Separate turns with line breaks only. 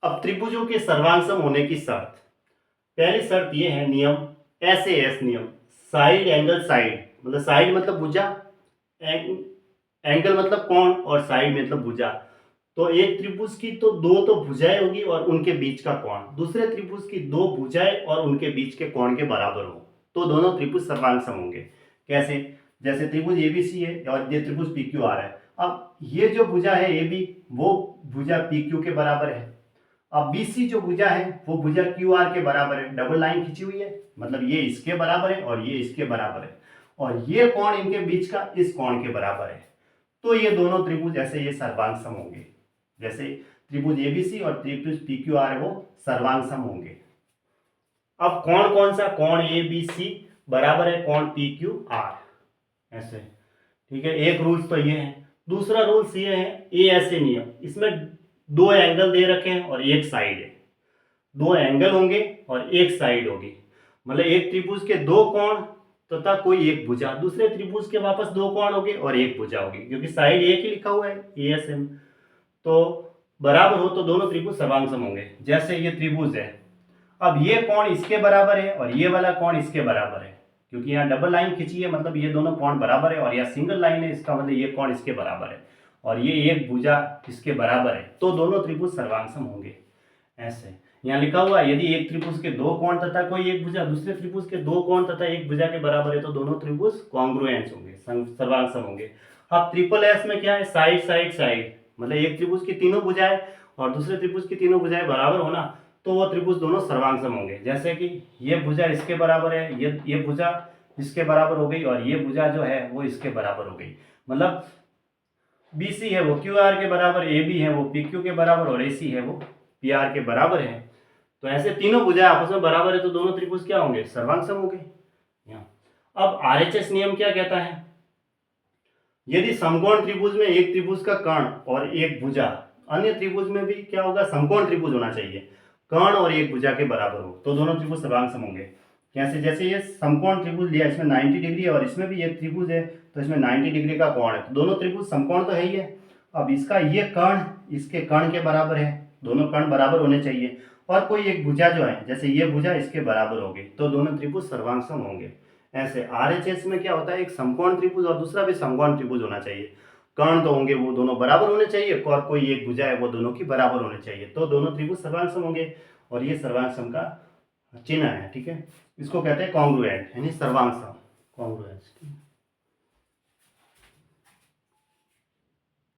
अब त्रिभुजों के सर्वांग होने की शर्त। पहली शर्त ये है नियम SAS नियम, साइड एंगल साइड, मतलब साइड मतलब भुजा, एंगल मतलब कोण और साइड मतलब भुजा। तो एक त्रिभुज की तो दो तो भुजाएं होगी और उनके बीच का कोण, दूसरे त्रिभुज की दो भुजाएं और उनके बीच के कोण के बराबर हो तो दोनों त्रिभुज सर्वांग होंगे। कैसे? जैसे त्रिभुज ABC है और ये त्रिभुज PQR है। अब ये जो भुजा है AB, वो भुजा PQ के बराबर है। अब BC जो भुजा है वो भुजा QR के बराबर है, डबल लाइन खींची हुई है, मतलब ये इसके बराबर है और ये इसके बराबर है, और ये कोण इनके बीच का इस कोण के बराबर है। तो ये दोनों त्रिभुज ऐसे ये सर्वांग सम होंगे। जैसे त्रिभुज ABC और त्रिभुज PQR है वो सर्वांग सम होंगे। अब कोण कौन सा? कोण ABC बराबर है कोण PQR, ऐसे। ठीक है, एक रूल्स तो ये है। दूसरा रूल्स ये है ASA नियम। इसमें दो एंगल दे रखे हैं और एक साइड है, दो एंगल होंगे और एक साइड होगी, मतलब एक त्रिभुज के दो कोण तथा कोई एक भुजा, दूसरे त्रिभुज के वापस दो कोण होंगे और एक भुजा होगी, क्योंकि साइड एक ही लिखा हुआ है ASM। तो बराबर हो तो दोनों त्रिभुज सर्वांग सम होंगे। जैसे ये त्रिभुज है, अब ये कोण इसके बराबर है और ये वाला कोण इसके बराबर है, क्योंकि यहाँ डबल लाइन खींची है, मतलब ये दोनों कोण बराबर है, और यहाँ सिंगल लाइन है, इसका मतलब ये कोण इसके बराबर है और ये एक भुजा इसके बराबर है, तो दोनों त्रिभुज सर्वांग सम होंगे। ऐसे यहाँ लिखा हुआ है, यदि एक त्रिभुज के दो कोण तथा कोई एक भुजा दूसरे त्रिभुज के दो कोण तथा एक भुजा के बराबर है तो दोनों त्रिभुज कॉन्ग्रुएंस होंगे, सर्वांग सम होंगे। अब ट्रिपल एस में क्या है? साइड साइड साइड, मतलब एक त्रिभुज की तीनों भुजाएं और दूसरे त्रिभुज की तीनों भुजाएं बराबर होना, तो वो त्रिभुज दोनों सर्वांग सम होंगे। जैसे कि ये भुजा इसके बराबर है, ये भुजा इसके बराबर हो गई और ये भुजा जो है वो इसके बराबर हो गई, मतलब BC है वो QR के बराबर, AB है वो PQ के बराबर और AC है वो PR के बराबर है। तो ऐसे तीनों भुजाएं आपस में बराबर है तो दोनों त्रिभुज क्या होंगे? सर्वांग सम होंगे। अब RHS नियम क्या कहता है? यदि समकोण त्रिभुज में एक त्रिभुज का कर्ण और एक भुजा, अन्य त्रिभुज में भी क्या होगा? समकोण त्रिभुज होना चाहिए, कर्ण और एक भुजा के बराबर हो तो दोनों त्रिभुज सर्वांग सम होंगे। कैसे? जैसे ये समकोण त्रिभुज लिया, इसमें 90 डिग्री है और इसमें भी एक त्रिभुज है तो इसमें 90 डिग्री का कोण है, तो दोनों त्रिभुज समकोण तो है ही है। अब इसका ये कर्ण इसके कर्ण के बराबर है, दोनों कर्ण बराबर होने चाहिए, और कोई एक भुजा जो है, जैसे ये भुजा इसके बराबर होगी तो दोनों त्रिभुज सर्वांग सम होंगे। ऐसे RHS में क्या होता है? एक समकोण त्रिभुज और दूसरा भी समकोण त्रिभुज होना चाहिए, कर्ण तो होंगे वो दोनों बराबर होने चाहिए, और कोई एक भुजा है वो दोनों की बराबर होने चाहिए, तो दोनों त्रिभुज सर्वांग सम होंगे। और ये सर्वांग सम का चिन्ह है, ठीक है, इसको कहते हैं कॉन्ग्रुएंट, यानी सर्वांग सम, कॉन्ग्रुएंस।